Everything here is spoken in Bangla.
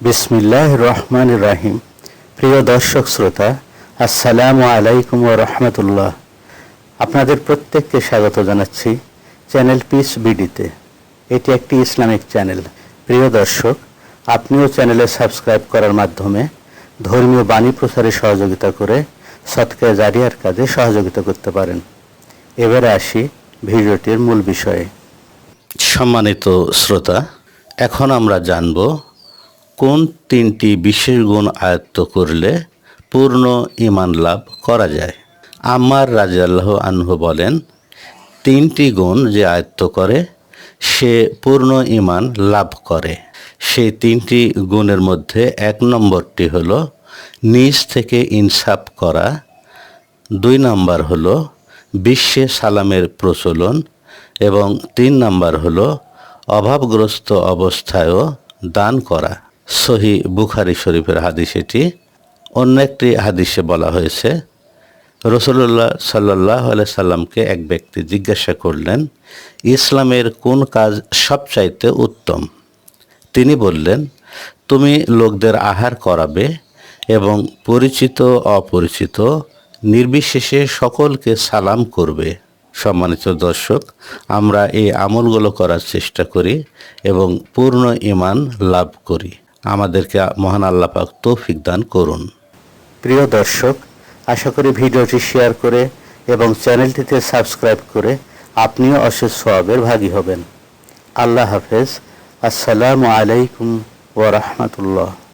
বিসমিল্লাহির রহমানির রহিম। প্রিয় দর্শক শ্রোতা, আসসালামু আলাইকুম ওয়া রাহমাতুল্লাহ। আপনাদের প্রত্যেককে স্বাগত জানাচ্ছি চ্যানেল পিস বিডিতে। এটি একটি ইসলামিক চ্যানেল। প্রিয় দর্শক, আপনিও চ্যানেলে সাবস্ক্রাইব করার মাধ্যমে ধর্মীয় বাণী প্রচারে সহযোগিতা করে সদকা জারিয়ার কাজে সহযোগিতা করতে পারেন। এবারে আসি ভিডিওটির মূল বিষয়ে। সম্মানিত শ্রোতা, এখন আমরা জানব কোন তিনটি বিশেষ গুণ আয়ত্ত করলে পূর্ণ ঈমান লাভ করা যায়। আম্মার রাদিয়াল্লাহু আনহু বলেন, তিনটি গুণ যে আয়ত্ত করে সে পূর্ণ ঈমান লাভ করে। সেই তিনটি গুণের মধ্যে এক নম্বরটি হলো নিজ থেকে ইনসাফ করা, 2 নাম্বার হলো বিশ্বে সালামের প্রচলন এবং 3 নাম্বার হলো অভাবগ্রস্ত অবস্থায়ও দান করা। সহিহ বুখারী শরীফের হাদিস এটি। অন্য একটি হাদিসে বলা হয়েছে, রাসূলুল্লাহ সাল্লাল্লাহু আলাইহি সাল্লামকে এক ব্যক্তি জিজ্ঞাসা করলেন, ইসলামের কোন কাজ সবচাইতে উত্তম? তিনি বললেন, তুমি লোকদের আহার করাবে এবং পরিচিত অপরিচিত নির্বিশেষে সকলকে সালাম করবে। সম্মানিত দর্শক, আমরা এই আমলগুলো করার চেষ্টা করি এবং পূর্ণ ঈমান লাভ করি। আমাদেরকে মহান আল্লাহ পাক তৌফিক দান করুন। প্রিয় দর্শক, আশা করি ভিডিওটি শেয়ার করে এবং চ্যানেলটিতে সাবস্ক্রাইব করে আপনিও অশেষ সওয়াবের ভাগী হবেন। আল্লাহ হাফেজ। আসসালামু আলাইকুম ওয়া রাহমাতুল্লাহ।